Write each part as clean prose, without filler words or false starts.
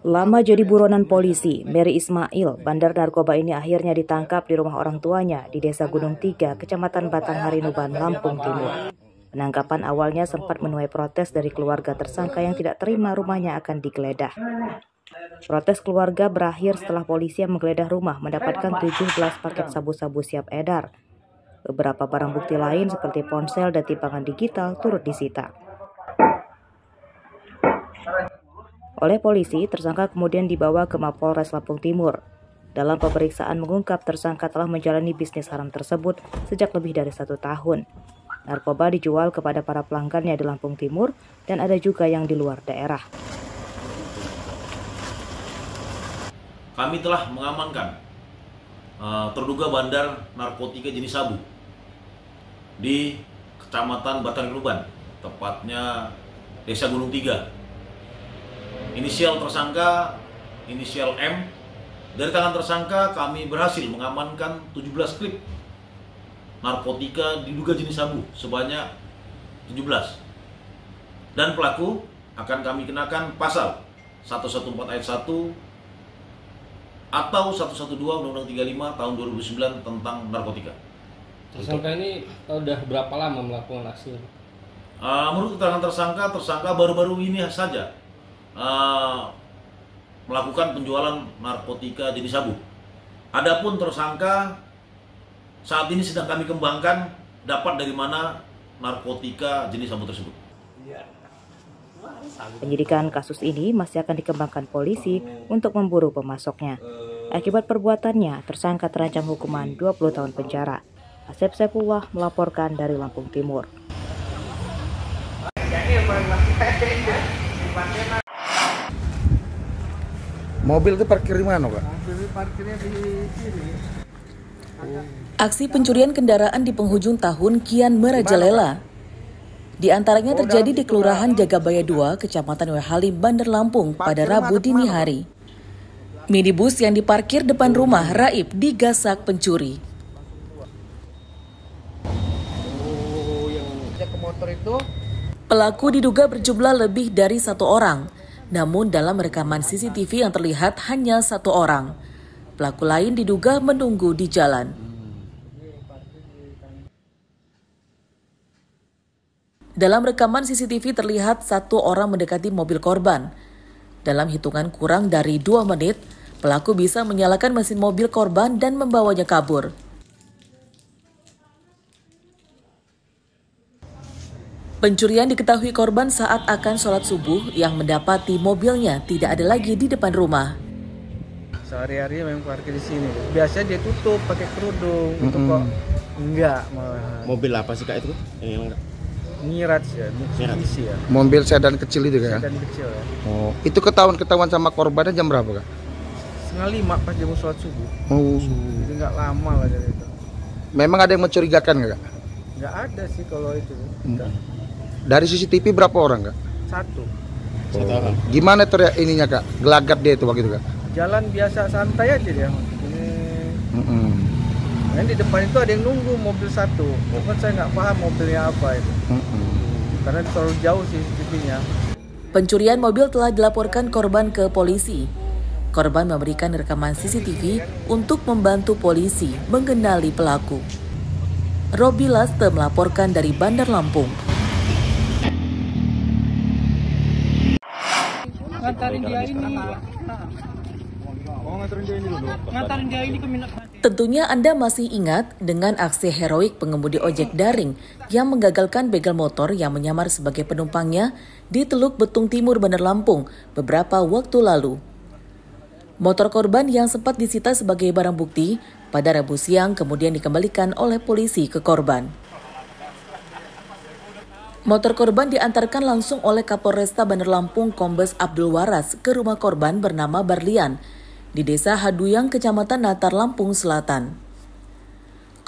Lama jadi buronan polisi, Mary Ismail, bandar narkoba ini akhirnya ditangkap di rumah orang tuanya di Desa Gunung Tiga, Kecamatan Batanghari Nuban, Lampung Timur. Penangkapan awalnya sempat menuai protes dari keluarga tersangka yang tidak terima rumahnya akan digeledah. Protes keluarga berakhir setelah polisi yang menggeledah rumah mendapatkan 17 paket sabu-sabu siap edar. Beberapa barang bukti lain seperti ponsel dan timbangan digital turut disita. Oleh polisi, tersangka kemudian dibawa ke Mapolres Lampung Timur. Dalam pemeriksaan mengungkap tersangka telah menjalani bisnis haram tersebut sejak lebih dari 1 tahun. Narkoba dijual kepada para pelanggannya di Lampung Timur dan ada juga yang di luar daerah. Kami telah mengamankan terduga bandar narkotika jenis sabu di Kecamatan Batanghari Nuban, tepatnya Desa Gunung Tiga. Inisial tersangka, inisial M. Dari tangan tersangka kami berhasil mengamankan 17 klip narkotika diduga jenis sabu sebanyak 17. Dan pelaku akan kami kenakan pasal 114 ayat 1 atau 112 Undang-Undang 35 tahun 2009 tentang narkotika. Tersangka ini udah berapa lama melakukan aksi? Menurut keterangan tersangka baru-baru ini saja melakukan penjualan narkotika jenis sabu. Adapun tersangka saat ini sedang kami kembangkan dapat dari mana narkotika jenis sabu tersebut. Penyidikan kasus ini masih akan dikembangkan polisi untuk memburu pemasoknya. Akibat perbuatannya, tersangka terancam hukuman 20 tahun penjara. Asep Saifullah melaporkan dari Lampung Timur. Mobil itu parkir di mana, Pak? Mobil parkirnya di sini. Aksi pencurian kendaraan di penghujung tahun kian merajalela. Di antaranya terjadi di Kelurahan Jagabaya 2, Kecamatan Wehalim, Bandar Lampung pada Rabu dini hari. Minibus yang diparkir depan rumah Raib digasak pencuri. Pelaku diduga berjumlah lebih dari 1 orang. Namun dalam rekaman CCTV yang terlihat hanya 1 orang. Pelaku lain diduga menunggu di jalan. Dalam rekaman CCTV terlihat 1 orang mendekati mobil korban. Dalam hitungan kurang dari 2 menit, pelaku bisa menyalakan mesin mobil korban dan membawanya kabur. Pencurian diketahui korban saat akan sholat subuh yang mendapati mobilnya tidak ada lagi di depan rumah. Sehari-hari memang parkir di sini. Biasanya dia tutup pakai kerudung. Itu kok enggak malah. Mobil apa sih Kak itu? Miraj ya, Mitsubishi ya. Mobil sedan kecil itu kan? Sedan kecil ya. Oh, itu ketahuan sama korbannya jam berapa, Kak? 4:30 pas dia mau sholat subuh. Oh. Jadi nggak lama lah dari itu. Memang ada yang mencurigakan nggak, Kak? Nggak ada sih kalau itu. Enggak. Dari CCTV berapa orang, Kak? 1. Satu orang. Gimana ininya, Kak? Gelagat dia itu waktu itu, Kak? Jalan biasa santai aja dia. Yang di depan itu ada yang nunggu mobil 1. Cuman saya nggak paham mobilnya apa itu. Karena terlalu jauh sih CCTV-nya. Pencurian mobil telah dilaporkan korban ke polisi. Korban memberikan rekaman CCTV untuk membantu polisi mengenali pelaku. Robi Laste melaporkan dari Bandar Lampung. Ngantarin dia ini. Ngantarin dia ini ke Minat. Tentunya Anda masih ingat dengan aksi heroik pengemudi ojek daring yang menggagalkan begal motor yang menyamar sebagai penumpangnya di Teluk Betung Timur, Bandar Lampung beberapa waktu lalu. Motor korban yang sempat disita sebagai barang bukti pada Rabu siang kemudian dikembalikan oleh polisi ke korban. Motor korban diantarkan langsung oleh Kapolresta Bandar Lampung Kombes Abdul Waras ke rumah korban bernama Barlian di Desa Haduyang, Kecamatan Natar, Lampung Selatan.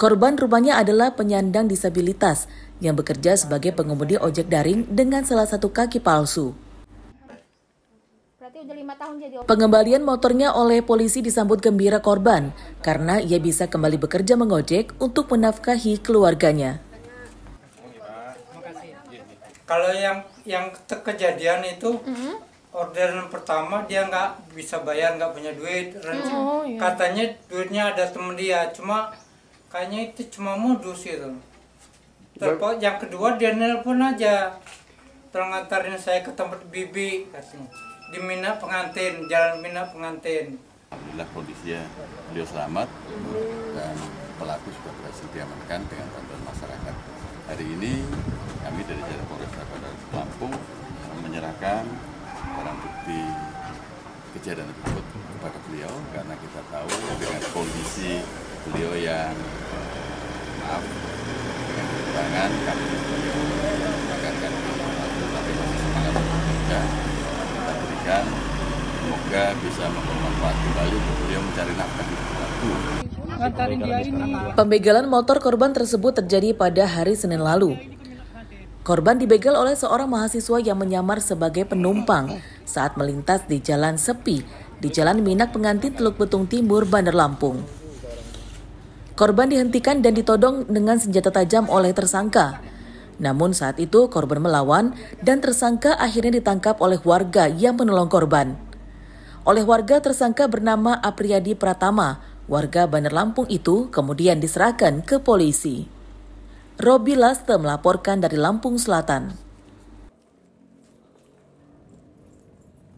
Korban rupanya adalah penyandang disabilitas yang bekerja sebagai pengemudi ojek daring dengan salah satu kaki palsu. Pengembalian motornya oleh polisi disambut gembira korban karena ia bisa kembali bekerja mengojek untuk menafkahi keluarganya. Kalau yang yang kejadian itu orderan pertama dia nggak bisa bayar, nggak punya duit. Katanya duitnya ada temen dia, cuma kayaknya itu cuma modus itu. Terus yang kedua dia nelpon aja, tolong ngantarin saya ke tempat bibi katanya, di Mina Pengantin, Jalan Mina Pengantin. Alhamdulillah kondisinya beliau selamat dan pelaku sudah berhasil diamankan dengan bantuan masyarakat. Hari ini kami dari jajaran Polres Lampung menyerahkan barang bukti kejadian tersebut kepada beliau karena kita tahu dengan kondisi beliau yang dengan kekurangan kami mengakarkan tapi masih semangat bekerja, kita berikan semoga bisa bermanfaat kembali untuk beliau mencari nafkah di waktu. Pembegalan motor korban tersebut terjadi pada hari Senin lalu. Korban dibegal oleh seorang mahasiswa yang menyamar sebagai penumpang saat melintas di jalan sepi di Jalan Mina Pengantin, Teluk Betung Timur, Bandar Lampung. Korban dihentikan dan ditodong dengan senjata tajam oleh tersangka. Namun saat itu korban melawan dan tersangka akhirnya ditangkap oleh warga yang menolong korban. Oleh warga, tersangka bernama Apriyadi Pratama, warga Bandar Lampung itu kemudian diserahkan ke polisi. Robi Laste melaporkan dari Lampung Selatan.